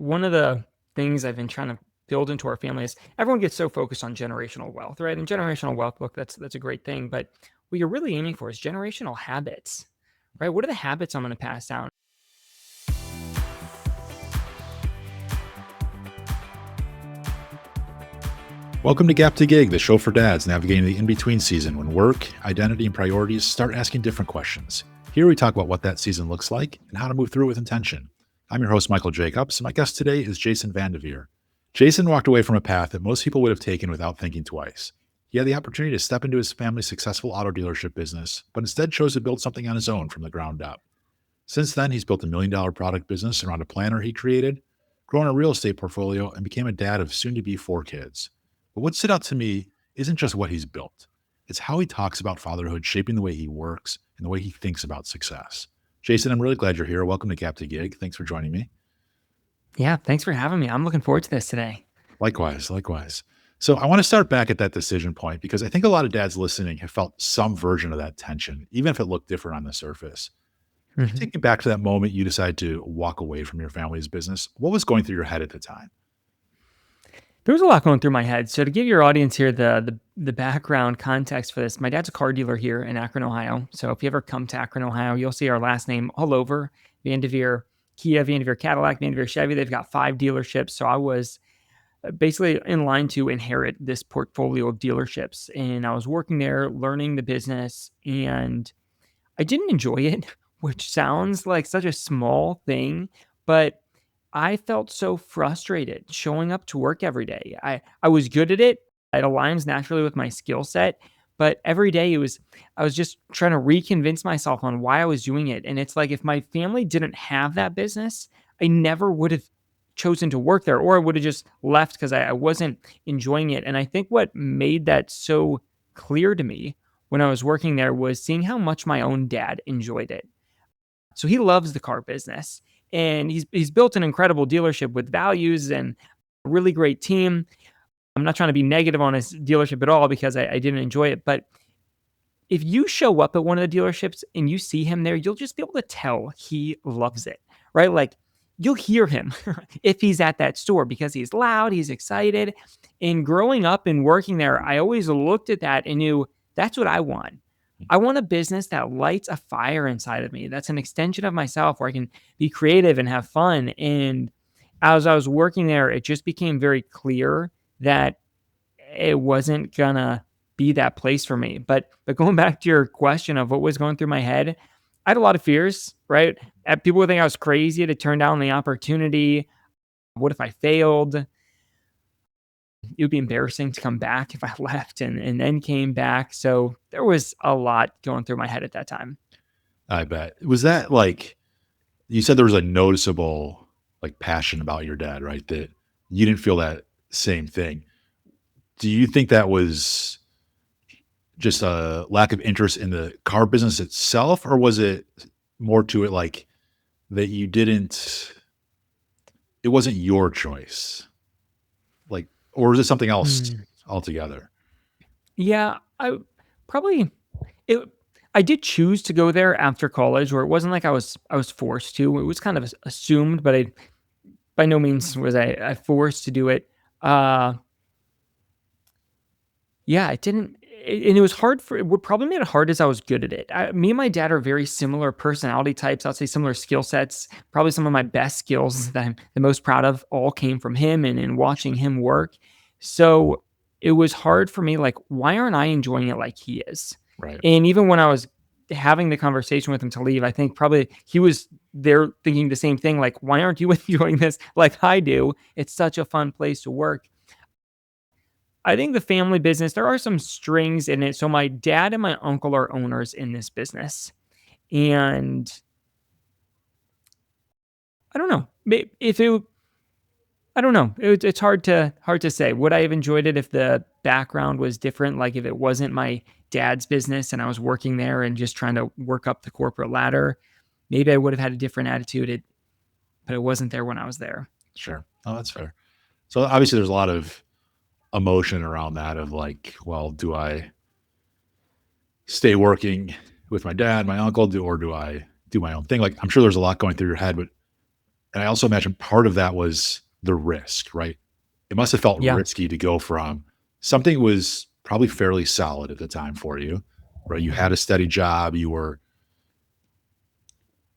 one of the things I've been trying to build into our family is everyone gets so focused on generational wealth, right? And generational wealth, look, that's a great thing. But what you're really aiming for is generational habits, right? What are the habits I'm going to pass down? Welcome to Gap to Gig, the show for dads navigating the in-between season when work, identity, and priorities start asking different questions. Here we talk about what that season looks like and how to move through it with intention. I'm your host, Michael Jacobs, and my guest today is Jason VanDevere. Jason walked away from a path that most people would have taken without thinking twice. He had the opportunity to step into his family's successful auto dealership business, but instead chose to build something on his own from the ground up. Since then, he's built a $1 million product business around a planner he created, grown a real estate portfolio, and became a dad of soon-to-be 4 kids. But what stood out to me isn't just what he's built. It's how he talks about fatherhood shaping the way he works and the way he thinks about success. Jason, I'm really glad you're here. Welcome to Gap to Gig. Thanks for joining me. Yeah, thanks for having me. I'm looking forward to this today. Likewise. So I want to start back at that decision point because I think a lot of dads listening have felt some version of that tension, even if it looked different on the surface. Can you take me back to that moment you decided to walk away from your family's business? What was going through your head at the time? There was a lot going through my head. So to give your audience here the background context for this, my dad's a car dealer here in Akron, Ohio. So if you ever come to Akron, Ohio, you'll see our last name all over. VanDevere Kia, VanDevere Cadillac, VanDevere Chevy. They've got 5 dealerships. So I was basically in line to inherit this portfolio of dealerships. And I was working there, learning the business, and I didn't enjoy it, which sounds like such a small thing, but I felt so frustrated showing up to work every day. I was good at it. It aligns naturally with my skill set, but every day I was just trying to reconvince myself on why I was doing it. And it's like if my family didn't have that business, I never would have chosen to work there, or I would have just left because I wasn't enjoying it. And I think what made that so clear to me when I was working there was seeing how much my own dad enjoyed it. So he loves the car business, and he's built an incredible dealership with values and a really great team. I'm not trying to be negative on his dealership at all because I didn't enjoy it. But if you show up at one of the dealerships and you see him there, you'll just be able to tell he loves it, right? Like you'll hear him if he's at that store because he's loud, he's excited. And growing up and working there, I always looked at that and knew that's what I want. I want a business that lights a fire inside of me. That's an extension of myself where I can be creative and have fun. And as I was working there, it just became very clear that it wasn't gonna be that place for me. But going back to your question of what was going through my head, I had a lot of fears, right? People would think I was crazy to turn down the opportunity. What if I failed? It would be embarrassing to come back if I left and then came back. So there was a lot going through my head at that time. I bet. Was that like, you said there was a noticeable like passion about your dad, right? That you didn't feel that same thing. Do you think that was just a lack of interest in the car business itself, or was it more to it like that it wasn't your choice? Like, or is it something else Hmm. altogether? Yeah, probably it. I did choose to go there after college, where it wasn't like I was forced to. It was kind of assumed, but I by no means was I forced to do it. Uh, Yeah, it didn't and it was hard for what probably made it hard is I was good at it. Me and my dad are very similar personality types. I'd say similar skill sets. Probably some of my best skills that I'm the most proud of all came from him and in watching him work. So it was hard for me, like, why aren't I enjoying it like he is? Right. And even when I was having the conversation with him to leave, I think probably he was there thinking the same thing, like, why aren't you enjoying this like I do? It's such a fun place to work. I think the family business, there are some strings in it. So my dad and my uncle are owners in this business. And I don't know. If it I don't know. It's hard to say. Would I have enjoyed it if the background was different? Like if it wasn't my dad's business and I was working there and just trying to work up the corporate ladder, maybe I would have had a different attitude. But it wasn't there when I was there. Sure. Oh, that's fair. So obviously there's a lot of emotion around that of like, well, do I stay working with my dad, my uncle, or do I do my own thing? Like, I'm sure there's a lot going through your head, but And I also imagine part of that was the risk, right? It must have felt Yeah. risky to go from something was probably fairly solid at the time for you, right? You had a steady job, you were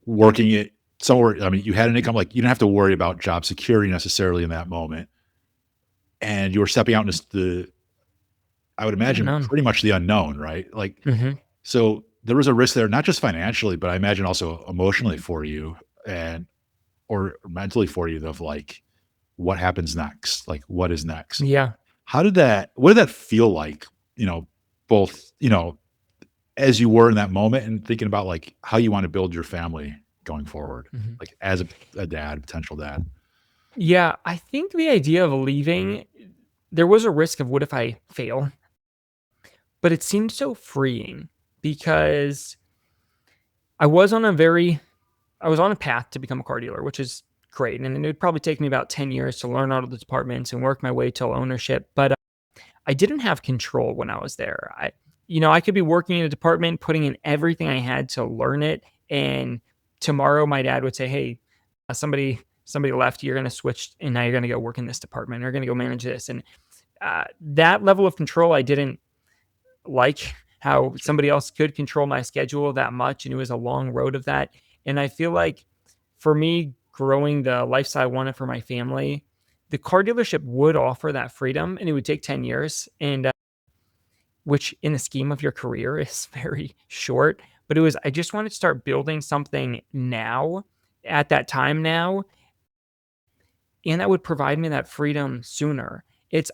working it somewhere. I mean, you had an income, like you didn't have to worry about job security necessarily in that moment. And you were stepping out into I would imagine Unknown. pretty much the unknown, right? Like, Mhm. so there was a risk there, not just financially, but I imagine also emotionally for you and or mentally for you of like, what happens next? Like, what is next? Yeah. What did that feel like, you know, both, as you were in that moment and thinking about like how you want to build your family going forward, Mhm. like as a dad, potential dad. Yeah, I think the idea of leaving, there was a risk of what if I fail, but it seemed so freeing because I was on a very I was on a path to become a car dealer, which is great, and it would probably take me about 10 years to learn all of the departments and work my way till ownership, but, I didn't have control when I was there. I could be working in a department, putting in everything I had to learn it, and tomorrow my dad would say, "Hey, somebody left, you're gonna switch, and now you're gonna go work in this department, or you're gonna go manage this," and, that level of control I didn't like how Sure. somebody else could control my schedule that much, and it was a long road of that. And I feel like for me, growing the lifestyle I wanted for my family, the car dealership would offer that freedom, and it would take 10 years, and which in the scheme of your career is very short. But it was I just wanted to start building something now, at that time now, and that would provide me that freedom sooner.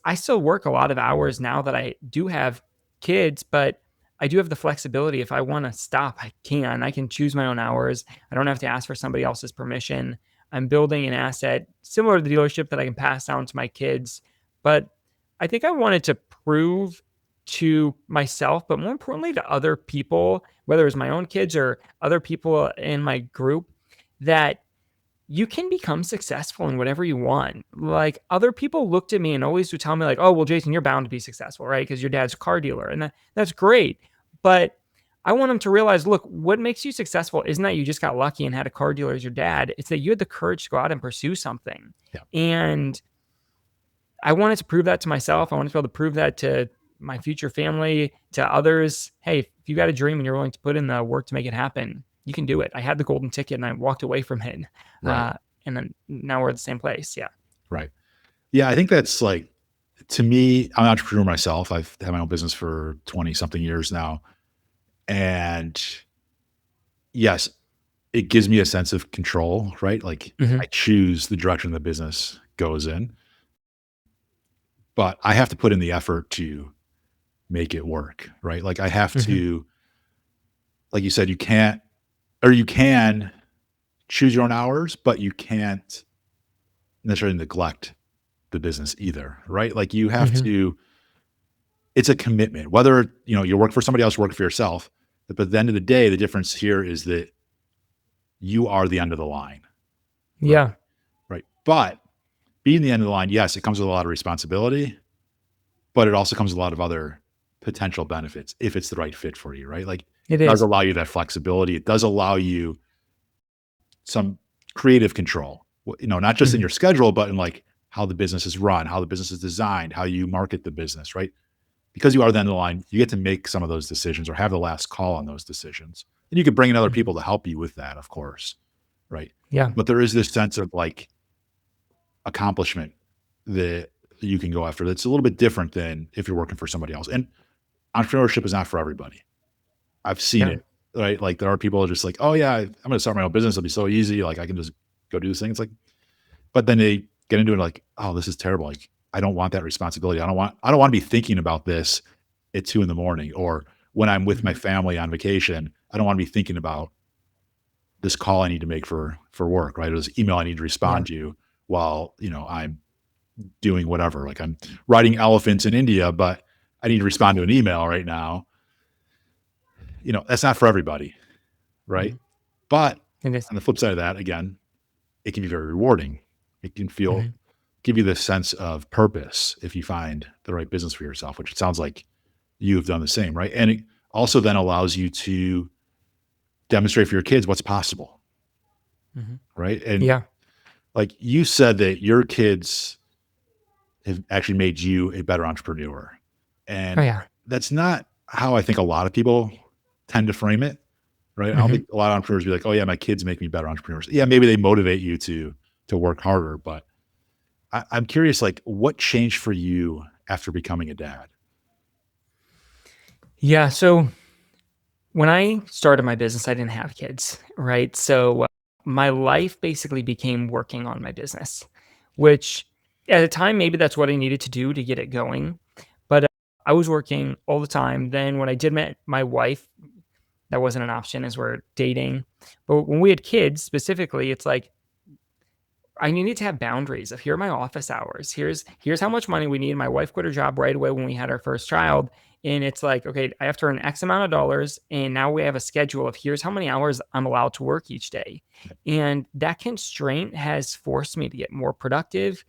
I still work a lot of hours now that I do have kids, but I do have the flexibility. If I wanna stop, I can. I can choose my own hours. I don't have to ask for somebody else's permission. I'm building an asset similar to the dealership that I can pass down to my kids, but I think I wanted to prove to myself, but more importantly to other people, whether it's my own kids or other people in my group, that you can become successful in whatever you want. Like, other people looked at me and always would tell me like, "Oh, well, Jason, you're bound to be successful, right? Because your dad's a car dealer." And that's great. But I want them to realize, look, what makes you successful isn't that you just got lucky and had a car dealer as your dad. It's that you had the courage to go out and pursue something. Yeah. And I wanted to prove that to myself. I wanted to be able to prove that to my future family, to others. Hey, if you got a dream and you're willing to put in the work to make it happen, you can do it. I had the golden ticket and I walked away from it. Right. And then now we're at the same place. Yeah. Right. Yeah. I think that's like, to me, I'm an entrepreneur myself. I've had my own business for 20 something years now. And yes, it gives me a sense of control, right? Like I Hmm. choose the direction the business goes in, but I have to put in the effort to make it work, right? Like I have Hmm. to, like you said, you can't, or you can choose your own hours, but you can't necessarily neglect the business either, right? Like you have Hmm. to, it's a commitment, whether, you work for somebody else, work for yourself. But at the end of the day, the difference here is that you are the end of the line, right? Yeah. Right. But being the end of the line, yes, it comes with a lot of responsibility, but it also comes with a lot of other potential benefits if it's the right fit for you, right? Like It it does is. allow you that flexibility. It does allow you some creative control, not just in Hmm. your schedule, but in like how the business is run, how the business is designed, how you market the business, right? Because you are the end of the line, you get to make some of those decisions or have the last call on those decisions. And you could bring in other Hmm. people to help you with that, of course, right? Yeah. But there is this sense of like accomplishment that you can go after that's a little bit different than if you're working for somebody else. And entrepreneurship is not for everybody. I've seen Yeah. it, right? Like there are people that are just like, oh yeah, I'm going to start my own business. It'll be so easy. Like I can just go do this thing. It's like, but then they get into it like, oh, this is terrible. Like I don't want that responsibility. I don't want to be thinking about this at 2 a.m. or when I'm with my Hmm. family on vacation. I don't want to be thinking about this call I need to make for work, right? Or this email I need to Yeah. respond to while, I'm doing whatever. Like I'm riding elephants in India, but I need to respond to an email right now. That's not for everybody, right? Hmm. But It is. on the flip side of that, again, it can be very rewarding. It can Hmm. give you this sense of purpose if you find the right business for yourself, which it sounds like you've done the same, right? And it also then allows you to demonstrate for your kids what's possible, Hmm. right? And Yeah. Like you said that your kids have actually made you a better entrepreneur. Oh, And yeah. that's not how I think a lot of people tend to frame it, right? I don't Mhm. think a lot of entrepreneurs be like, "Oh yeah, my kids make me better entrepreneurs." Yeah, maybe they motivate you to work harder, but I'm curious, like, what changed for you after becoming a dad? Yeah, so when I started my business, I didn't have kids, right? So, my life basically became working on my business, which at the time, maybe that's what I needed to do to get it going, but, I was working all the time. Then when I did met my wife, that wasn't an option as we're dating, but when we had kids specifically, it's like I needed to have boundaries of here are my office hours. Here's how much money we need. My wife quit her job right away when we had our first child. And it's like, okay, I have to earn X amount of dollars. And now we have a schedule of here's how many hours I'm allowed to work each day. And that constraint has forced me to get more productive,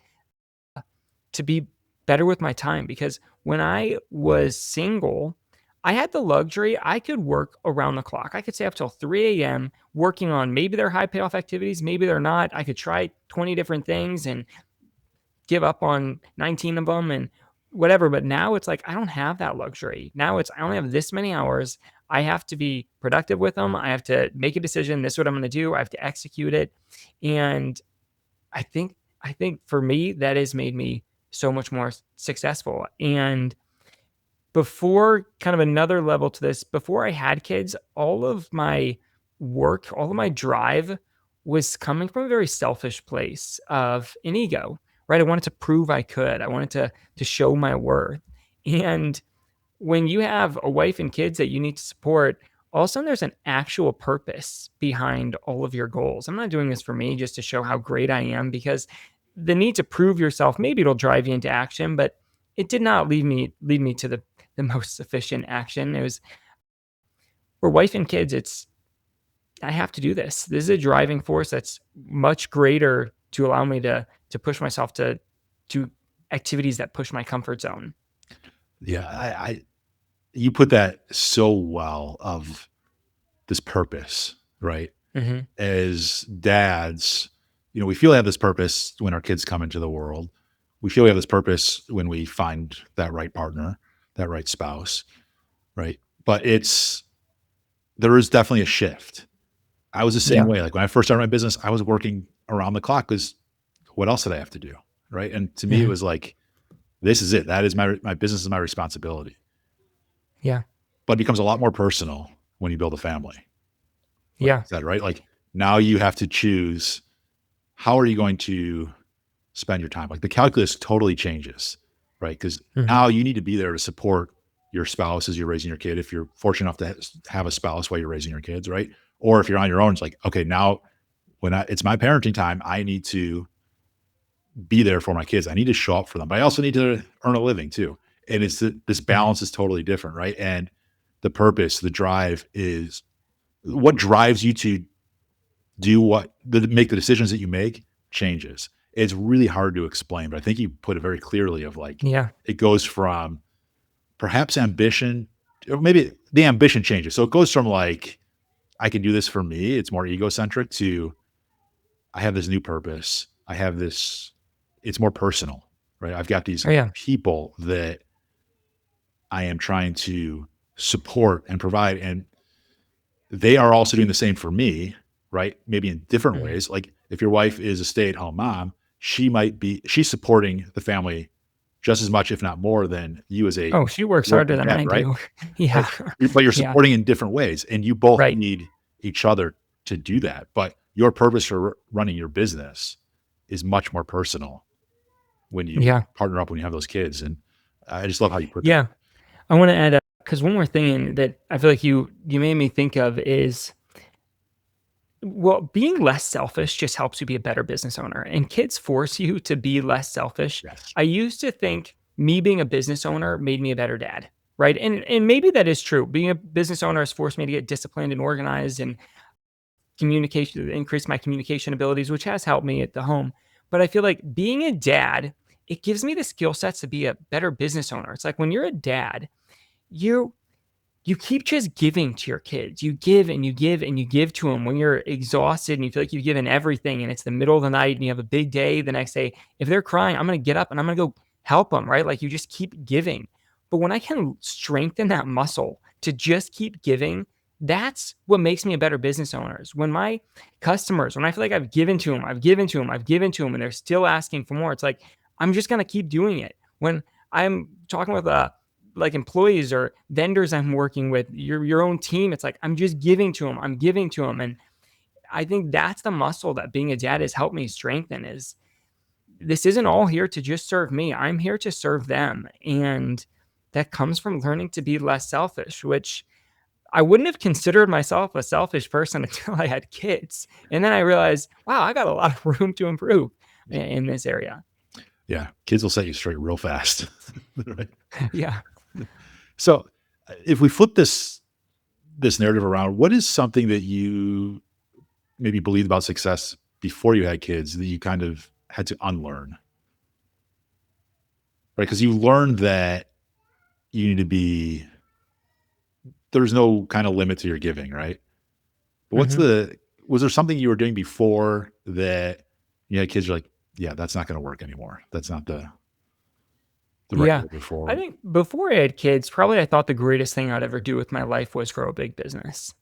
to be better with my time because when I was single, I had the luxury. I could work around the clock. I could stay up till 3 a.m. working on maybe they're high payoff activities, maybe they're not. I could try 20 different things and give up on 19 of them and whatever. But now it's like I don't have that luxury. Now it's I only have this many hours. I have to be productive with them. I have to make a decision. This is what I'm going to do. I have to execute it. And I think for me, that has made me so much more successful. And before kind of another level to this, before I had kids, all of my work, all of my drive was coming from a very selfish place of an ego, right? I wanted to prove I could. I wanted to show my worth. And when you have a wife and kids that you need to support, all of a sudden there's an actual purpose behind all of your goals. I'm not doing this for me just to show how great I am because the need to prove yourself, maybe it'll drive you into action, but it did not lead me to the most sufficient action. It was for wife and kids, it's I have to do this. This is a driving force that's much greater to allow me to push myself to activities that push my comfort zone. Yeah, I you put that so well of this purpose, right? Mhm. As dads, we feel we have this purpose when our kids come into the world. We feel we have this purpose when we find that right partner, that right spouse, right? But there is definitely a shift. I was the same Yeah. way. Like when I first started my business, I was working around the clock because what else did I have to do? Right. And to me, it Mhm. was like, this is it. That is my business is my responsibility. Yeah. But it becomes a lot more personal when you build a family. Like Yeah. you said, right? Like now you have to choose how are you going to spend your time? Like the calculus totally changes, right? Because Mhm. now you need to be there to support your spouse as you're raising your kid. If you're fortunate enough to have a spouse while you're raising your kids, right? Or if you're on your own, it's like, okay, now it's my parenting time, I need to be there for my kids. I need to show up for them, but I also need to earn a living too. And this Mhm. balance is totally different, right? And the purpose, the drive is what drives you to make the decisions that you make changes. It's really hard to explain, but I think you put it very clearly of like Yeah. it goes from perhaps ambition, or maybe the ambition changes. So it goes from like, I can do this for me, it's more egocentric to I have this new purpose. I have this, it's more personal, right? I've got these Oh, yeah. people that I am trying to support and provide. And they are also doing the same for me, right? Maybe in different Mhm. ways. Like if your wife is a stay-at-home mom, she's supporting the family just as much, if not more, than you as a Oh, she works harder working than dad, I right? do. Yeah. Like, but you're Yeah. supporting in different ways, and you both Right. need each other to do that. But your purpose for running your business is much more personal when you Yeah. partner up when you have those kids. And I just love how you put that. Yeah. I wanna add, because one more thing that I feel like you made me think of is, well, being less selfish just helps you be a better business owner, and kids force you to be less selfish. Yes. I used to think me being a business owner made me a better dad, right? And maybe that is true. Being a business owner has forced me to get disciplined and organized and communication increase my communication abilities, which has helped me at the home. But I feel like being a dad, it gives me the skill sets to be a better business owner. It's like when you're a dad, you you keep just giving to your kids. You give and you give and you give to them when you're exhausted and you feel like you've given everything and it's the middle of the night and you have a big day the next day. If they're crying, I'm going to get up and I'm going to go help them, right? Like you just keep giving. But when I can strengthen that muscle to just keep giving, that's what makes me a better business owner. When my customers, when I feel like I've given to them, I've given to them, I've given to them, and they're still asking for more, it's like, I'm just going to keep doing it. When I'm talking with like employees or vendors I'm working with, your own team, it's like I'm just giving to them. I'm giving to them. And I think that's the muscle that being a dad has helped me strengthen is this isn't all here to just serve me. I'm here to serve them. And that comes from learning to be less selfish, which I wouldn't have considered myself a selfish person until I had kids. And then I realized, wow, I got a lot of room to improve in this area. Yeah. Kids will set you straight real fast. Right. Yeah. So if we flip this narrative around, what is something that you maybe believed about success before you had kids that you kind of had to unlearn? Right? Because you learned that you need to be there's no kind of limit to your giving, right? But Mhm. was there something you were doing before that you had kids, you're like, yeah, that's not going to work anymore. That's not the right Yeah. way to move I forward. think before I had kids, probably I thought the greatest thing I'd ever do with my life was grow a big business.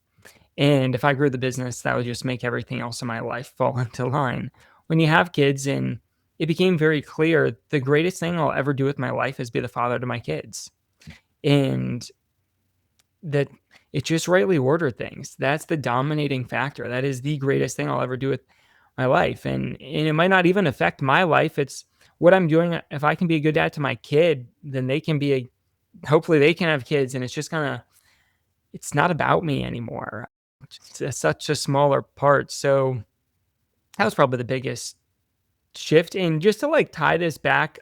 And if I grew the business, that would just make everything else in my life fall into line. When you have kids, and it became very clear the greatest thing I'll ever do with my life is be the father to my kids. And that it just rightly ordered things. That's the dominating factor. That is the greatest thing I'll ever do with my life. And it might not even affect my life. It's what I'm doing. If I can be a good dad to my kid, then they can be a hopefully they can have kids, and it's just gonna it's not about me anymore. Such a smaller part. So that was probably the biggest shift. And just to like tie this back,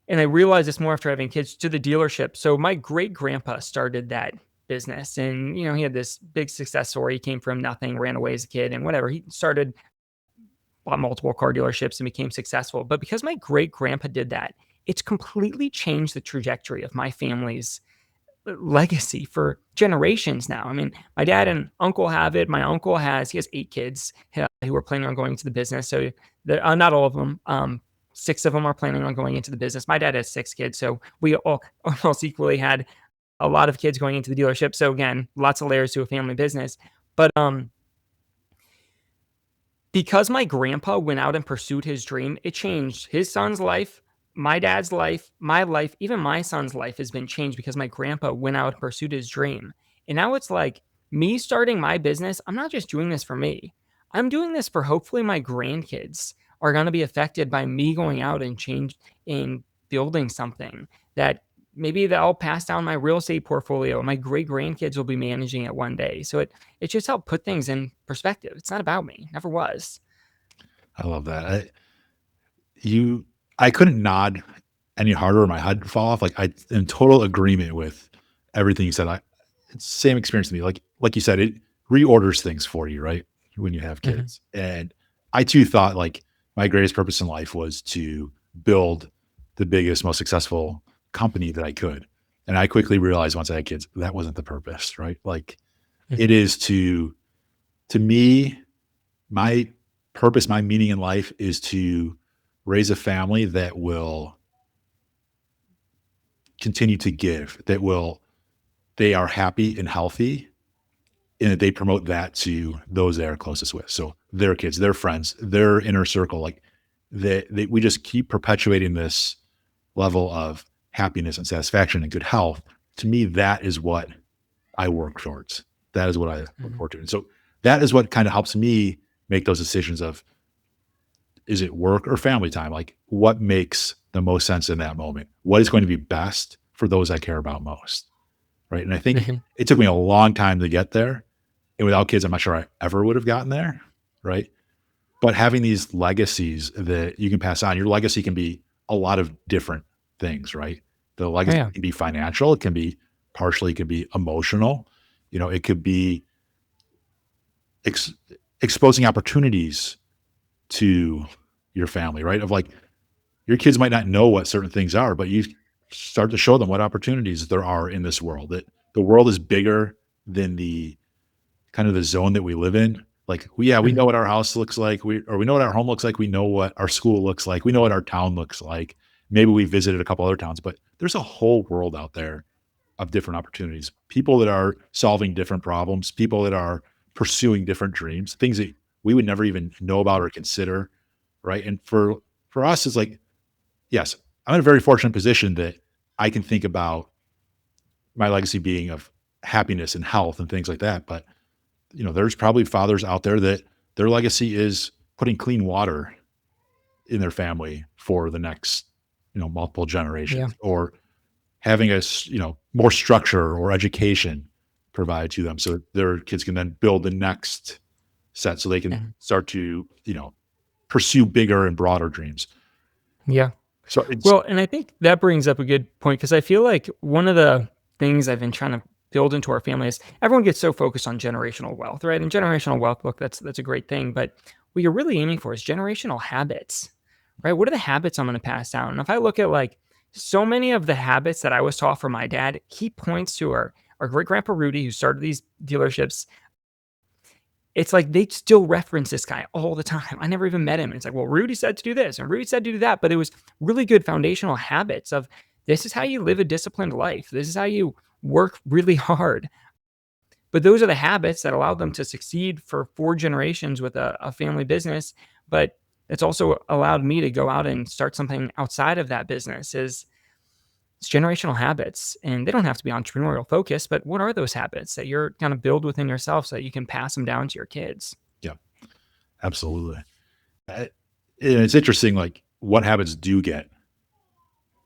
and I realized this more after having kids to the dealership. So my great grandpa started that business, and he had this big success story. He came from nothing, ran away as a kid, and whatever. He started bought multiple car dealerships and became successful. But because my great grandpa did that, it's completely changed the trajectory of my family's legacy for generations now. I mean, my dad and uncle have it. My uncle he has 8 kids who are planning on going into the business. So not all of them. 6 of them are planning on going into the business. My dad has 6 kids, so we all almost equally had a lot of kids going into the dealership. So again, lots of layers to a family business. But because my grandpa went out and pursued his dream, it changed his son's life, my dad's life, my life, even my son's life has been changed because my grandpa went out and pursued his dream. And now it's like me starting my business, I'm not just doing this for me. I'm doing this for hopefully my grandkids are going to be affected by me going out and building something that maybe that I'll pass down my real estate portfolio. My great grandkids will be managing it one day. So it just helped put things in perspective. It's not about me. Never was. I love that. You, I couldn't nod any harder or my head would fall off. Like I am in total agreement with everything you said. It's the same experience to me. Like you said, it reorders things for you, right? When you have Mhm, kids. And I too thought like my greatest purpose in life was to build the biggest, most successful company that I could. And I quickly realized once I had kids, that wasn't the purpose, right? Like it mhm, is to me, my purpose, my meaning in life is to raise a family that will continue to give, they are happy and healthy, and that they promote that to those they are closest with. So their kids, their friends, their inner circle, like we just keep perpetuating this level of happiness and satisfaction and good health. To me, that is what I work towards. That is what I look mhm, forward to. And so that is what kind of helps me make those decisions of, is it work or family time? Like what makes the most sense in that moment? What is going to be best for those I care about most? Right. And I think mhm, it took me a long time to get there. And without kids, I'm not sure I ever would have gotten there. Right. But having these legacies that you can pass on, your legacy can be a lot of different things, right? The oh, legacy yeah. can be financial, it can be partially, it can be emotional, it could be ex- exposing opportunities to your family, right? Of like your kids might not know what certain things are, but you start to show them what opportunities there are in this world that the world is bigger than the kind of the zone that we live in. Like, we know Mhm. what our house looks like. We know what our home looks like. We know what our school looks like. We know what our town looks like. Maybe we visited a couple other towns, but there's a whole world out there of different opportunities. People that are solving different problems, people that are pursuing different dreams, things that we would never even know about or consider, right? And for us, it's like, yes, I'm in a very fortunate position that I can think about my legacy being of happiness and health and things like that. But there's probably fathers out there that their legacy is putting clean water in their family for the next, multiple Yeah. generations, or having more structure or education provided to them so that their kids can then build the next set so they can Mhm. start to, pursue bigger and broader dreams. Yeah. So it's Well, and I think that brings up a good point because I feel like one of the things I've been trying to build into our family is everyone gets so focused on generational wealth, right? And generational wealth, look, that's a great thing, but what you're really aiming for is generational habits, right? What are the habits I'm going to pass down? And if I look at like so many of the habits that I was taught from my dad, he points to our great grandpa Rudy, who started these dealerships. It's like they still reference this guy all the time. I never even met him. And it's like, well, Rudy said to do this and Rudy said to do that. But it was really good foundational habits of this is how you live a disciplined life. This is how you work really hard. But those are the habits that allowed them to succeed for 4 generations with a family business. But it's also allowed me to go out and start something outside of that business is it's generational habits. And they don't have to be entrepreneurial focused, but what are those habits that you're going to build within yourself so that you can pass them down to your kids? Yeah, absolutely. Uh, and it's interesting, like what habits do get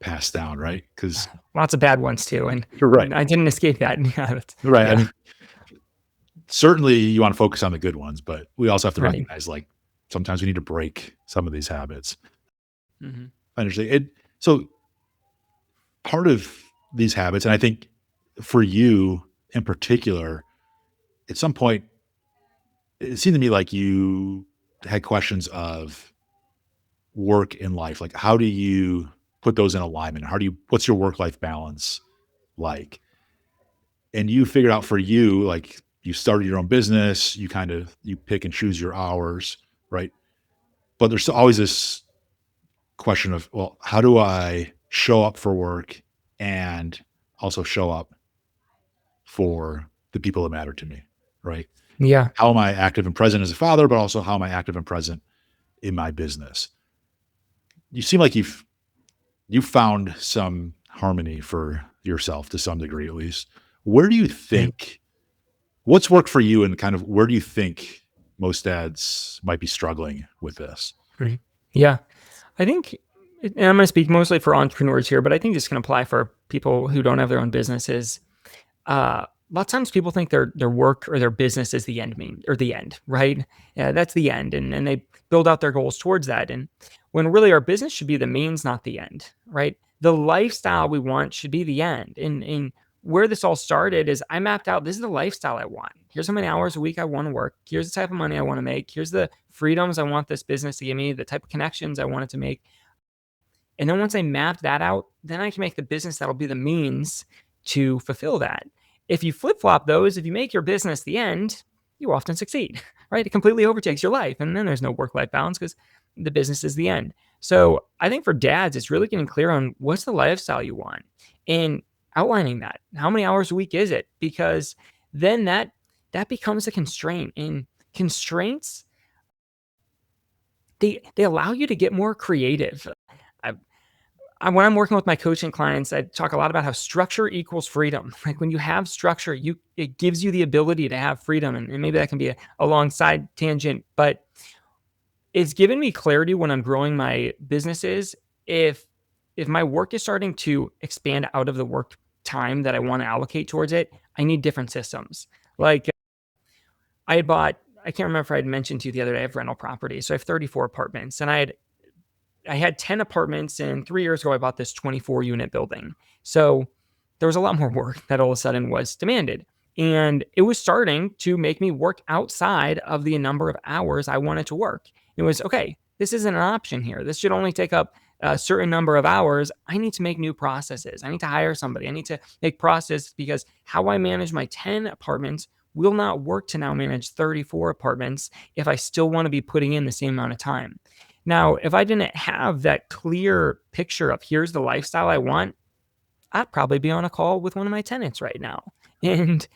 passed down, right? Because Lots of bad ones too, and you're right. I didn't escape that. Yeah, that's Right. I yeah, mean, certainly you want to focus on the good ones, but we also have to right. recognize, like, sometimes we need to break some of these habits. Mhm. I understand it. So part of these habits, and I think for you in particular, at some point, it seemed to me like you had questions of work and life. Like, how do you put those in alignment? What's your work life balance like? And you figured out for you, like, you started your own business, you pick and choose your hours, right? But there's always this question of, well, how do I show up for work and also show up for the people that matter to me, right? Yeah, How am I active and present as a father, but also how am I active and present in my business? You seem like you've found some harmony for yourself to some degree, at least. Where do you right, think what's worked for you, and kind of where do you think most dads might be struggling with this? right. Yeah, I think and I'm gonna speak mostly for entrepreneurs here, but I think this can apply for people who don't have their own businesses. A lot of times people think their work or their business is the end mean or the end, right? Yeah, that's the end, and they build out their goals towards that. And when really our business should be the means, not the end, right? The lifestyle we want should be the end. And where this all started is I mapped out this is the lifestyle I want. Here's how many hours a week I want to work. Here's the type of money I want to make. Here's the freedoms I want this business to give me, the type of connections I want it to make. And then once I map that out, then I can make the business that'll be the means to fulfill that. If you flip flop those, if you make your business the end, you often succeed, right? It completely overtakes your life. And then there's no work life balance because the business is the end. So I think for dads, it's really getting clear on what's the lifestyle you want and outlining that. How many hours a week is it? Because then that becomes a constraint. And constraints, they allow you to get more creative. I, when I'm working with my coaching clients, I talk a lot about how structure equals freedom. Like when you have structure, it gives you the ability to have freedom. And maybe that can be a long side tangent, but it's given me clarity when I'm growing my businesses. If if my work is starting to expand out of the work time that I want to allocate towards it, I need different systems. Like I had bought, I can't remember if I had mentioned to you the other day, I have rental property. So I have 34 apartments and I had 10 apartments, and 3 years ago, I bought this 24 unit building. So there was a lot more work that all of a sudden was demanded. And it was starting to make me work outside of the number of hours I wanted to work. It was okay, this isn't an option here. This should only take up a certain number of hours, I need to make new processes. I need to hire somebody. I need to make process, because how I manage my 10 apartments will not work to now manage 34 apartments if I still want to be putting in the same amount of time. Now, if I didn't have that clear picture of here's the lifestyle I want, I'd probably be on a call with one of my tenants right now. And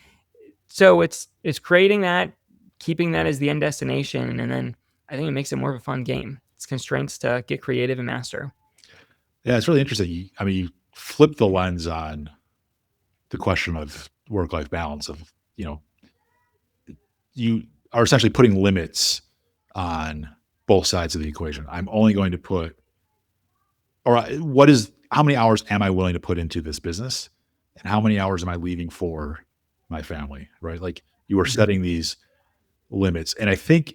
so it's creating that, keeping that as the end destination, and then I think it makes it more of a fun game. It's constraints to get creative and master. Yeah, it's really interesting. You flip the lens on the question of work-life balance of, you know, you are essentially putting limits on both sides of the equation. I'm only going to put, or how many hours am I willing to put into this business? And how many hours am I leaving for my family? Right. Like you are Mhm. setting these limits. And I think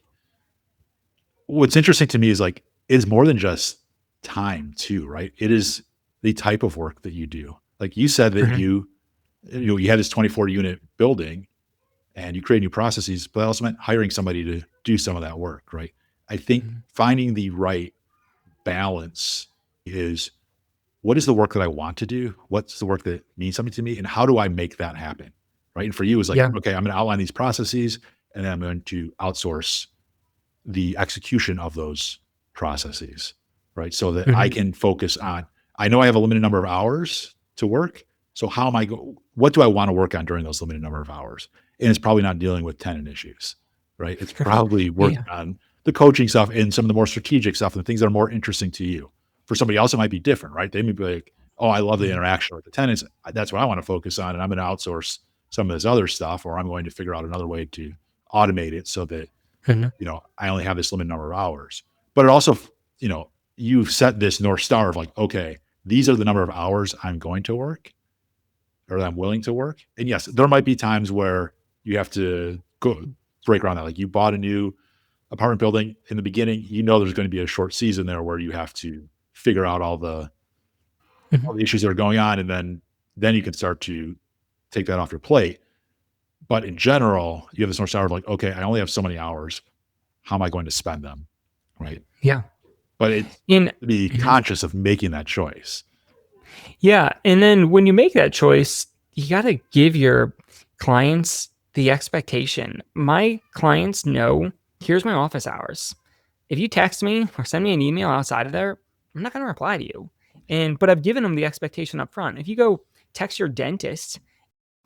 what's interesting to me is like, it's more than just time too, right? It is the type of work that you do. Like you said that Mhm. you had this 24 unit building and you create new processes, but that also meant hiring somebody to do some of that work, right? I think Mhm. finding the right balance is, what is the work that I want to do? What's the work that means something to me? And how do I make that happen? Right. And for you, it's like, Yeah. okay, I'm going to outline these processes and then I'm going to outsource the execution of those processes, right? So that I Mhm. can focus on, I know I have a limited number of hours to work. So what do I want to work on during those limited number of hours? And it's probably not dealing with tenant issues, right? It's probably working Yeah. on the coaching stuff and some of the more strategic stuff and the things that are more interesting to you. For somebody else, it might be different, right? They may be like, oh, I love the Mhm. interaction with the tenants. That's what I want to focus on. And I'm going to outsource some of this other stuff, or I'm going to figure out another way to automate it so that Mhm. I only have this limited number of hours. But it also, you've set this North Star of like, okay, these are the number of hours I'm going to work or that I'm willing to work. And yes, there might be times where you have to go break around that. Like you bought a new apartment building in the beginning, there's going to be a short season there where you have to figure out Mhm. all the issues that are going on. And then you can start to take that off your plate. But in general, you have this North Star of like, okay, I only have so many hours. How am I going to spend them? Right. Yeah. But it's In to be Mhm. conscious of making that choice. Yeah, and then when you make that choice, you gotta give your clients the expectation. My clients know, here's my office hours. If you text me or send me an email outside of there, I'm not gonna reply to you. But I've given them the expectation up front. If you go text your dentist,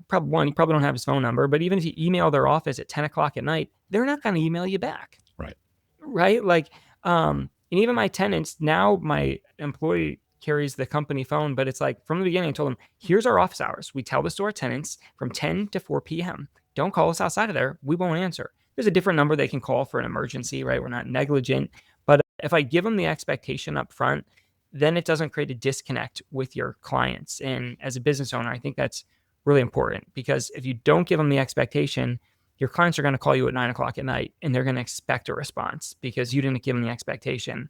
probably one, you probably don't have his phone number, but even if you email their office at 10 o'clock at night, they're not gonna email you back. Right. Right? Like, and even my tenants, now my employee carries the company phone, but it's like from the beginning, I told them, here's our office hours. We tell this to our tenants from 10 to 4 p.m. Don't call us outside of there. We won't answer. There's a different number they can call for an emergency, right? We're not negligent. But if I give them the expectation up front, then it doesn't create a disconnect with your clients. And as a business owner, I think that's really important, because if you don't give them the expectation, your clients are going to call you at 9 o'clock at night and they're going to expect a response because you didn't give them the expectation.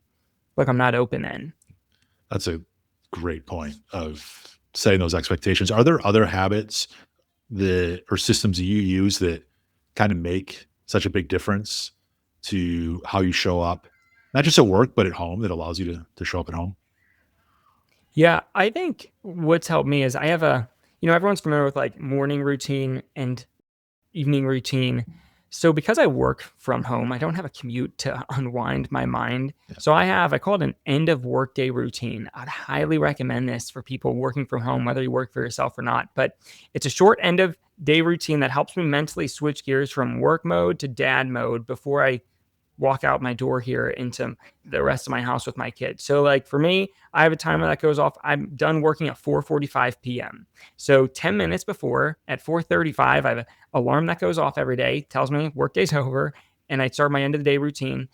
Like, I'm not open then. That's a great point of setting those expectations. Are there other habits that or systems you use that kind of make such a big difference to how you show up, not just at work, but at home, that allows you to show up at home? Yeah, I think what's helped me is I have everyone's familiar with like morning routine and evening routine. So because I work from home, I don't have a commute to unwind my mind. Yeah. So I call it an end of workday routine. I'd highly recommend this for people working from home, whether you work for yourself or not. But it's a short end of day routine that helps me mentally switch gears from work mode to dad mode before I walk out my door here into the rest of my house with my kids. So like for me, I have a timer that goes off. I'm done working at 4:45 p.m. So 10 minutes before at 4:35, I have an alarm that goes off every day, tells me workday's over, and I start my end of the day routine.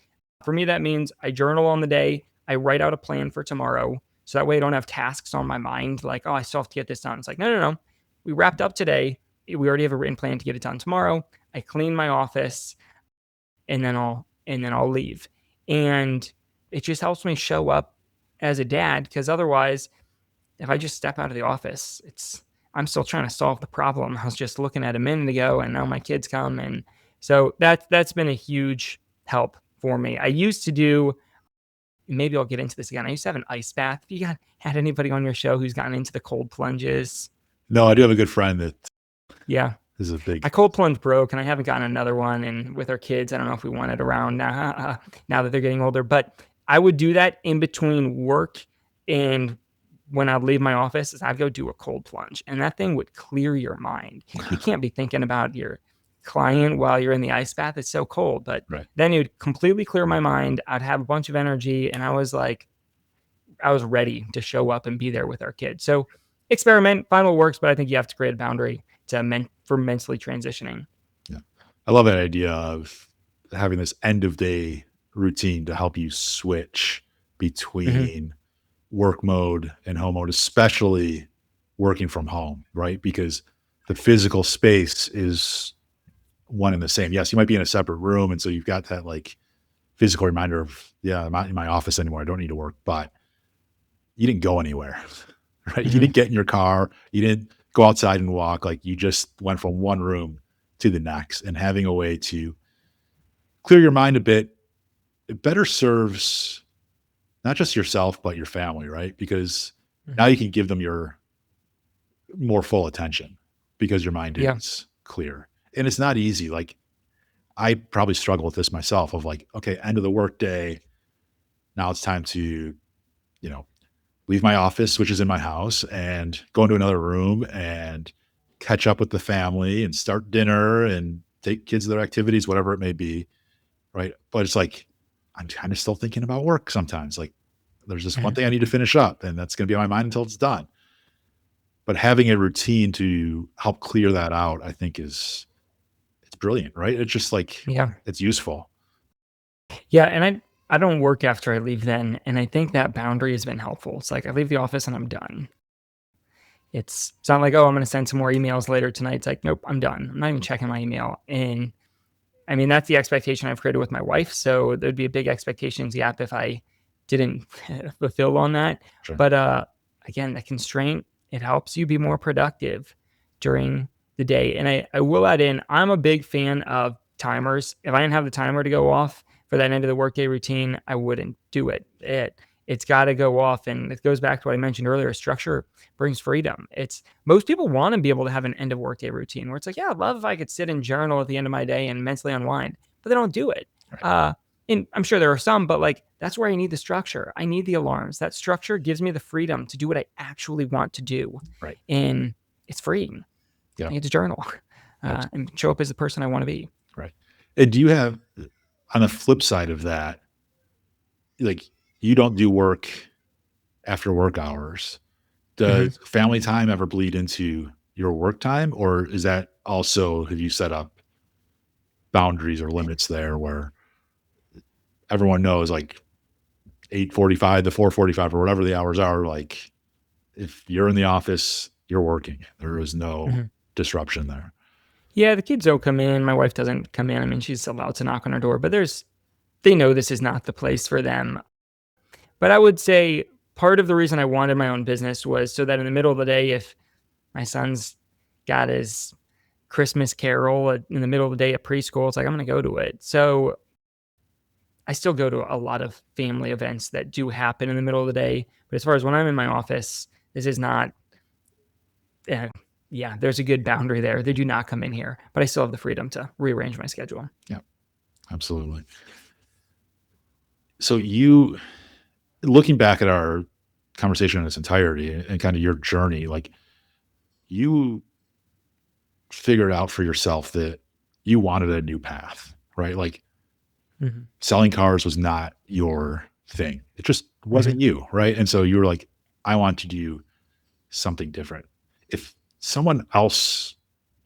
For me, that means I journal on the day. I write out a plan for tomorrow. So that way I don't have tasks on my mind like, oh, I still have to get this done. It's like, no, no, no. We wrapped up today. We already have a written plan to get it done tomorrow. I clean my office and then I'll leave. And it just helps me show up as a dad, because otherwise, if I just step out of the office, I'm still trying to solve the problem I was just looking at a minute ago, and now my kids come, and so that's been a huge help for me. I used to do maybe I'll get into this again. I used to have an ice bath. Have you had anybody on your show who's gotten into the cold plunges? No, I do have a good friend that Yeah. is a My big. cold plunge broke, and I haven't gotten another one. And with our kids, I don't know if we want it around now, now that they're getting older. But I would do that in between work and when I'd leave my office. Is I'd go do a cold plunge, and that thing would clear your mind. You can't be thinking about your client while you're in the ice bath. It's so cold, but Right. then it would completely clear my mind. I'd have a bunch of energy, and I was like, I was ready to show up and be there with our kids. So experiment, find what works, but I think you have to create a boundary for mentally transitioning. Yeah. I love that idea of having this end of day routine to help you switch Mm-hmm. between work mode and home mode, especially working from home, right? Because the physical space is one and the same. Yes, you might be in a separate room. And so you've got that like physical reminder of, yeah, I'm not in my office anymore. I don't need to work, but you didn't go anywhere, right? You Mm-hmm. didn't get in your car. You didn't go outside and walk. Like you just went from one room to the next, and having a way to clear your mind a bit, it better serves not just yourself, but your family, right? Because now Mm-hmm. you can give them your more full attention because your mind Yeah. is clear. And it's not easy. Like I probably struggle with this myself of like, okay, end of the workday. Now it's time to, you know, leave my office, which is in my house, and go into another room and catch up with the family and start dinner and take kids to their activities, whatever it may be. Right. But it's like, I'm kind of still thinking about work sometimes. Like there's this one Mhm. thing I need to finish up, and that's going to be on my mind until it's done. But having a routine to help clear that out, I think it's brilliant, right? It's just like, Yeah. it's useful. Yeah, and I don't work after I leave then, and I think that boundary has been helpful. It's like I leave the office and I'm done. It's not like, "Oh, I'm gonna send some more emails later tonight." It's like, "Nope, I'm done. I'm not even checking my email." And I mean, that's the expectation I've created with my wife, so there'd be a big expectations gap if I didn't fulfill on that. Sure. But, again, the constraint, it helps you be more productive during the day, and I will add in, I'm a big fan of timers. If I didn't have the timer to go off for that end of the workday routine, I wouldn't do it. It's gotta go off, and it goes back to what I mentioned earlier, structure brings freedom. It's most people wanna be able to have an end of workday routine where it's like, "Yeah, I'd love if I could sit and journal at the end of my day and mentally unwind," but they don't do it. Right. Uh, and I'm sure there are some, but, like, that's where I need the structure. I need the alarms. That structure gives me the freedom to do what I actually want to do, Right. and it's freeing. I Yeah. get to journal, and show up as the person I wanna be. Right. And do you have, on the flip side of that, like you don't do work after work hours. Mhm. Does family time ever bleed into your work time? Or is that also, have you set up boundaries or limits there where everyone knows like 8:45 to 4:45 or whatever the hours are, like if you're in the office, you're working. There is no Mhm. disruption there. Yeah, the kids don't come in. My wife doesn't come in. I mean, she's allowed to knock on our door, but they know this is not the place for them. But I would say part of the reason I wanted my own business was so that in the middle of the day, if my son's got his Christmas carol in the middle of the day at preschool, it's like I'm going to go to it. So I still go to a lot of family events that do happen in the middle of the day. But as far as when I'm in my office, this is not. Uh, yeah, there's a good boundary there. They do not come in here, but I still have the freedom to rearrange my schedule. Yeah, absolutely. So you, looking back at our conversation in its entirety and kind of your journey, like you figured out for yourself that you wanted a new path, right? Like Mhm. selling cars was not your thing. It just Mhm. wasn't you, right? And so you were like, I want to do something different. If someone else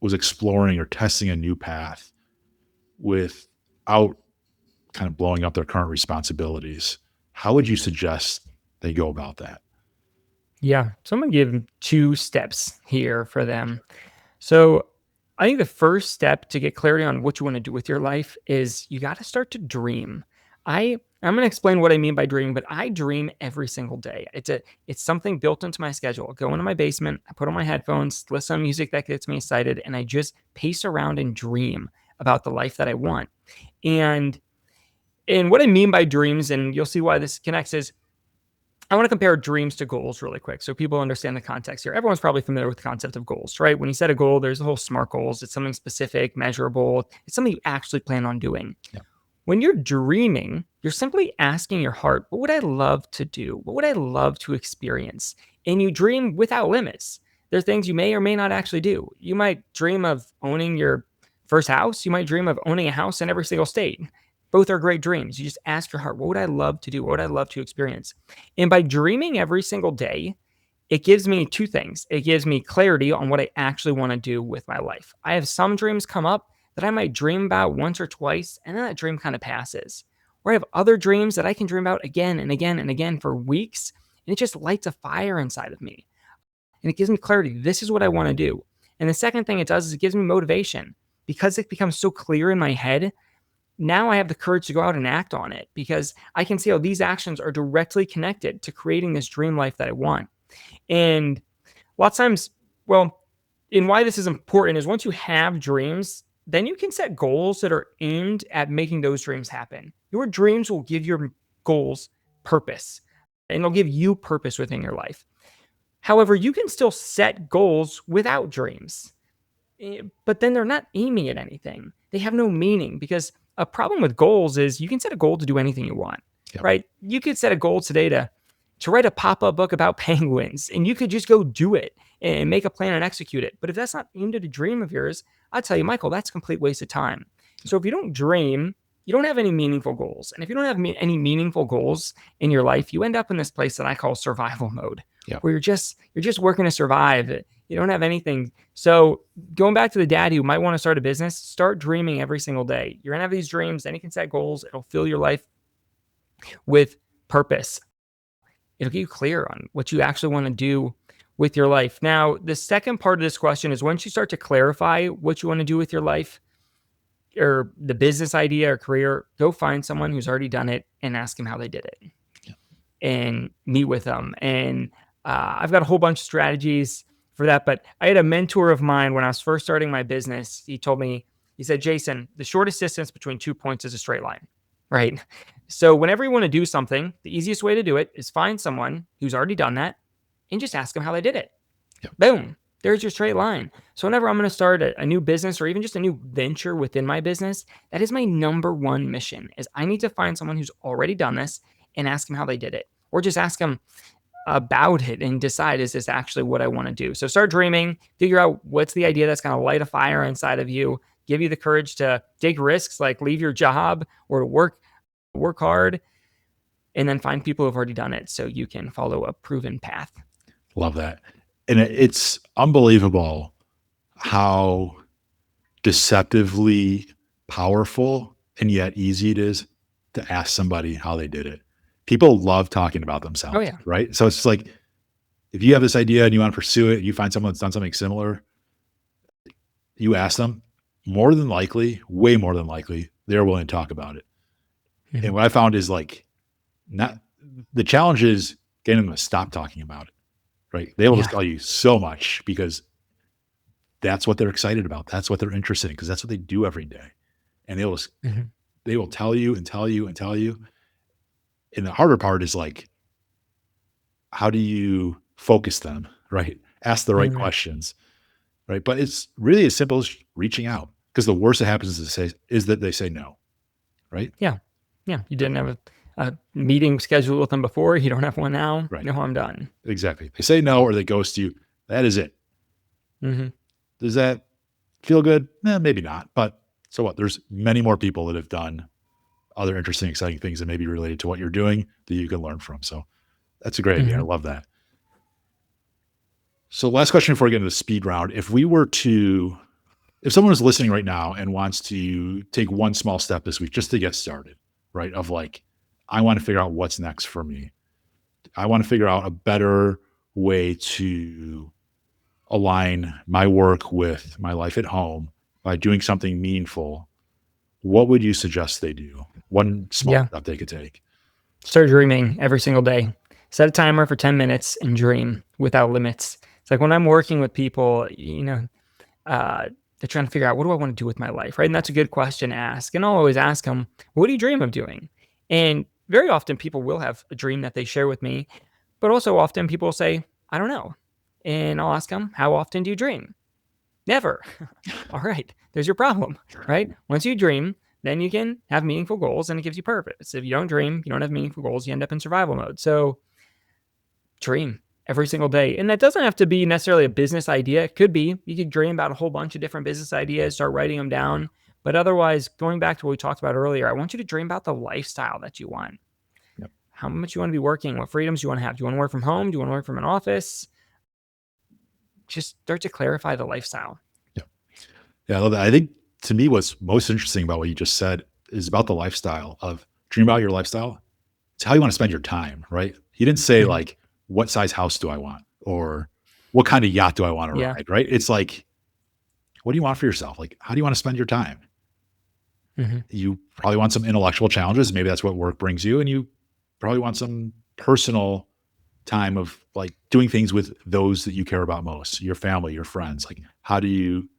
was exploring or testing a new path without kind of blowing up their current responsibilities, how would you suggest they go about that? Yeah, so I'm gonna give 2 steps here for them. So, I think the first step to get clarity on what you wanna do with your life is you gotta start to dream. I'm gonna explain what I mean by dream, but I dream every single day. It's something built into my schedule. I go into my basement, I put on my headphones, listen to music that gets me excited, and I just pace around and dream about the life that I want. And And what I mean by dreams, and you'll see why this connects, is I want to compare dreams to goals really quick so people understand the context here. Everyone's probably familiar with the concept of goals, right? When you set a goal, there's the whole SMART goals. It's something specific, measurable. It's something you actually plan on doing. Yeah. When you're dreaming, you're simply asking your heart, what would I love to do? What would I love to experience? And you dream without limits. There's things you may or may not actually do. You might dream of owning your first house. You might dream of owning a house in every single state. Both are great dreams. You just ask your heart, what would I love to do? What would I love to experience? And by dreaming every single day, it gives me two things. It gives me clarity on what I actually want to do with my life. I have some dreams come up that I might dream about once or twice, and then that dream kind of passes. Or I have other dreams that I can dream about again and again and again for weeks, and it just lights a fire inside of me. And it gives me clarity. This is what I want to do. And the second thing it does is it gives me motivation. Because it becomes so clear in my head, now I have the courage to go out and act on it because I can see how these actions are directly connected to creating this dream life that I want. And lots of times, well, and why this is important is once you have dreams, then you can set goals that are aimed at making those dreams happen. Your dreams will give your goals purpose, and they'll give you purpose within your life. However, you can still set goals without dreams, but then they're not aiming at anything. They have no meaning because a problem with goals is you can set a goal to do anything you want, Yep. right? You could set a goal today to write a pop-up book about penguins, and you could just go do it and make a plan and execute it. But if that's not aimed at a dream of yours, I'll tell you, Michael, that's a complete waste of time. So if you don't dream, you don't have any meaningful goals. And if you don't have any meaningful goals in your life, you end up in this place that I call survival mode, Yep. where you're just working to survive. You don't have anything. So going back to the dad who might want to start a business, start dreaming every single day. You're gonna have these dreams, then you can set goals. It'll fill your life with purpose. It'll get you clear on what you actually want to do with your life. Now, the second part of this question is once you start to clarify what you want to do with your life or the business idea or career, go find someone who's already done it and ask them how they did it. Yeah. And meet with them. And I've got a whole bunch of strategies for that. But I had a mentor of mine when I was first starting my business. He told me, he said, Jason, the shortest distance between 2 points is a straight line, right? So whenever you want to do something, the easiest way to do it is find someone who's already done that and just ask them how they did it. Yep. Boom. There's your straight line. So whenever I'm going to start a new business or even just a new venture within my business, that is my number one mission is I need to find someone who's already done this and ask them how they did it, or just ask them about it and decide, is this actually what I want to do? So start dreaming, figure out what's the idea that's going to light a fire inside of you, give you the courage to take risks, like leave your job or to work hard, and then find people who've already done it so you can follow a proven path. Love that. And it's unbelievable how deceptively powerful and yet easy it is to ask somebody how they did it. People love talking about themselves, Oh, yeah. right? So it's just like, if you have this idea and you want to pursue it, you find someone that's done something similar, you ask them, more than likely, way more than likely, they're willing to talk about it. Mhm. And what I found is like, not the challenge is getting them to stop talking about it, right? They will just Yeah. tell you so much because that's what they're excited about. That's what they're interested in because that's what they do every day. And Mhm. they will tell you and tell you and tell you. And the harder part is like, how do you focus them, right? Ask the right Mhm. questions, right? But it's really as simple as reaching out because the worst that happens is that they say no, right? Yeah. Yeah. You didn't have a meeting scheduled with them before. You don't have one now. Right. No, I'm done. Exactly. They say no or they ghost you. That is it. Mm-hmm. Does that feel good? Maybe not. But so what? There's many more people that have done other interesting, exciting things that may be related to what you're doing that you can learn from. So that's a great idea. I Mm-hmm. love that. So last question before we get into the speed round. If someone is listening right now and wants to take one small step this week just to get started, right? Of like, I want to figure out what's next for me. I want to figure out a better way to align my work with my life at home by doing something meaningful. What would you suggest they do? One small step they could take. Start dreaming every single day. Set a timer for 10 minutes and dream without limits. It's like when I'm working with people, they're trying to figure out, what do I want to do with my life, right? And that's a good question to ask. And I'll always ask them, what do you dream of doing? And very often people will have a dream that they share with me, but also often people will say, I don't know. And I'll ask them, how often do you dream? Never. All right, there's your problem, right? Once you dream, then you can have meaningful goals and it gives you purpose. If you don't dream, you don't have meaningful goals, you end up in survival mode. So dream every single day. And that doesn't have to be necessarily a business idea. It could be. You could dream about a whole bunch of different business ideas, start writing them down. But otherwise, going back to what we talked about earlier, I want you to dream about the lifestyle that you want. Yep. How much you want to be working, what freedoms you want to have. Do you want to work from home? Do you want to work from an office? Just start to clarify the lifestyle. Yeah. Yeah. I love that. I think to me, what's most interesting about what you just said is about the lifestyle of dream about your lifestyle. It's how you want to spend your time, right? He didn't say Mhm. like, what size house do I want? Or what kind of yacht do I want to Yeah. ride? Right. It's like, what do you want for yourself? Like, how do you want to spend your time? Mhm. You probably want some intellectual challenges. Maybe that's what work brings you. And you probably want some personal time of like doing things with those that you care about most, your family, your friends. Like, how do you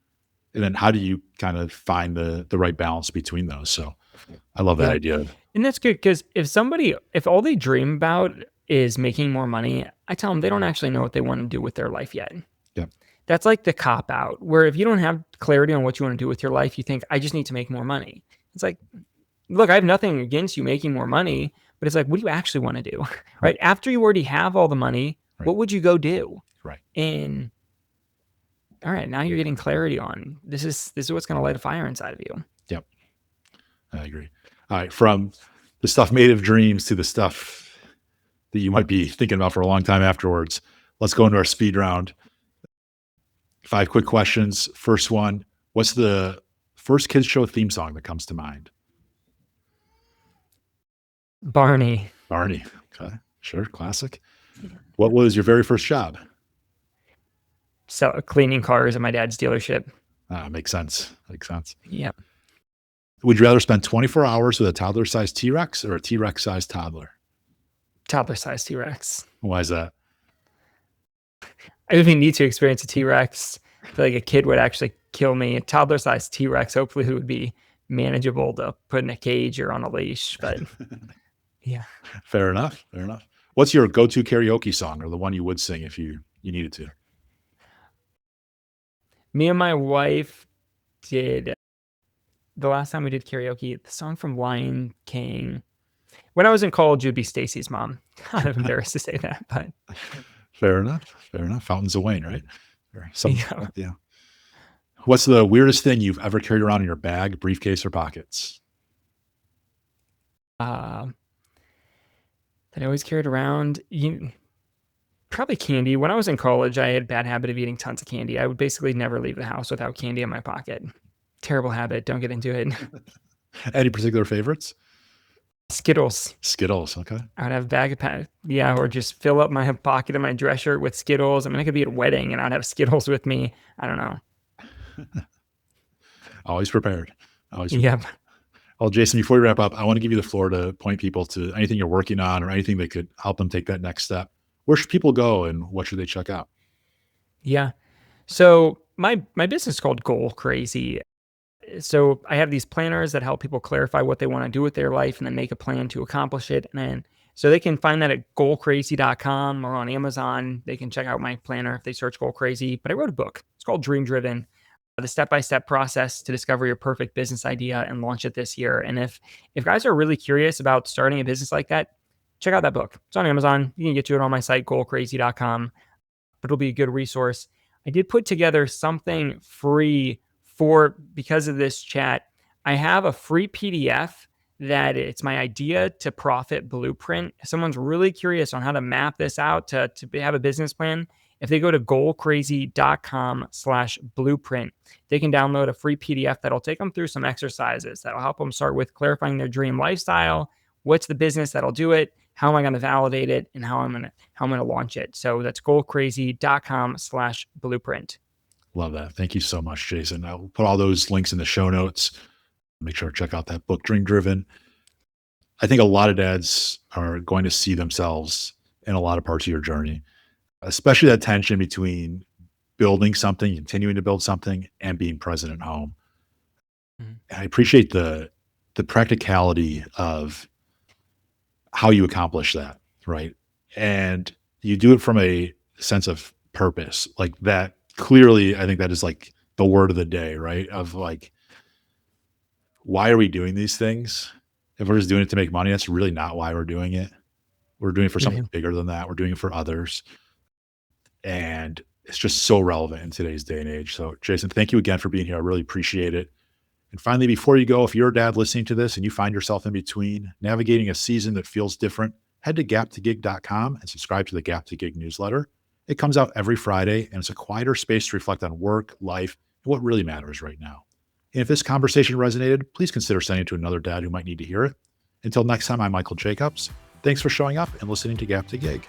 kind of find the right balance between those? So I love that Yeah. idea. And that's good because if all they dream about is making more money, I tell them they don't actually know what they want to do with their life yet. Yeah. That's like the cop out, where if you don't have clarity on what you want to do with your life, you think, I just need to make more money. It's like, look, I have nothing against you making more money, but it's like, what do you actually want to do? Right. Right? After you already have all the money, Right. what would you go do? Right. And all right, now you're getting clarity on this is what's going to light a fire inside of you. Yep. I agree. All right. From the stuff made of dreams to the stuff that you might be thinking about for a long time afterwards. Let's go into our speed round. 5 quick questions. First one, what's the first kids show theme song that comes to mind? Barney. Barney. Okay. Sure. Classic. What was your very first job? So cleaning cars at my dad's dealership. Makes sense. Makes sense. Yeah. Would you rather spend 24 hours with a toddler-sized T-Rex or a T-Rex-sized toddler? Toddler-sized T-Rex. Why is that? I don't even need to experience a T-Rex. I feel like a kid would actually kill me. A toddler-sized T-Rex, hopefully, it would be manageable to put in a cage or on a leash. But yeah, Fair enough. Fair enough. What's your go-to karaoke song or the one you would sing if you needed to? me and my wife did the last time we did karaoke, the song from Lion King. When I was in college, it would be Stacy's Mom. Kind of embarrassed to say that, but Fair enough. Fair enough. Fountains of Wayne, right? Or yeah. yeah. What's the weirdest thing you've ever carried around in your bag, briefcase, or pockets? That I always carried around. Probably candy. When I was in college, I had a bad habit of eating tons of candy. I would basically never leave the house without candy in my pocket. Terrible habit. Don't get into it. Any particular favorites? Skittles. Skittles. Okay. I would have a bag of yeah, or just fill up my pocket of my dress shirt with Skittles. I mean, I could be at a wedding and I'd have Skittles with me. I don't know. Always prepared. Always prepared. Yep. Well, Jason, before we wrap up, I want to give you the floor to point people to anything you're working on or anything that could help them take that next step. Where should people go and what should they check out? Yeah. So my business is called Goal Crazy. So I have these planners that help people clarify what they want to do with their life and then make a plan to accomplish it. And then so they can find that at goalcrazy.com or on Amazon. They can check out my planner if they search Goal Crazy. But I wrote a book. It's called Dream Driven, the step-by-step process to discover your perfect business idea and launch it this year. And if guys are really curious about starting a business like that, check out that book. It's on Amazon. You can get to it on my site, goalcrazy.com, but it'll be a good resource. I did put together something free because of this chat. I have a free PDF that it's my idea to profit blueprint. If someone's really curious on how to map this out to have a business plan, if they go to goalcrazy.com/blueprint, they can download a free PDF that'll take them through some exercises that'll help them start with clarifying their dream lifestyle. What's the business that'll do it? How am I going to validate it? And how I'm going to launch it. So that's goalcrazy.com/blueprint. Love that. Thank you so much, Jason. I'll put all those links in the show notes. Make sure to check out that book, Dream Driven. I think a lot of dads are going to see themselves in a lot of parts of your journey, especially that tension between building something, continuing to build something, and being present at home. Mhm. And I appreciate the practicality of how you accomplish that, right? And you do it from a sense of purpose, like that. Clearly, I think that is like the word of the day, right? Of like, why are we doing these things? If we're just doing it to make money, that's really not why we're doing it. We're doing it for something Mhm. bigger than that. We're doing it for others. And it's just so relevant in today's day and age. So, Jason, thank you again for being here. I really appreciate it. And finally, before you go, if you're a dad listening to this and you find yourself in between navigating a season that feels different, head to gap2gig.com and subscribe to the Gap to Gig newsletter. It comes out every Friday, and it's a quieter space to reflect on work, life, and what really matters right now. And if this conversation resonated, please consider sending it to another dad who might need to hear it. Until next time, I'm Michael Jacobs. Thanks for showing up and listening to Gap to Gig.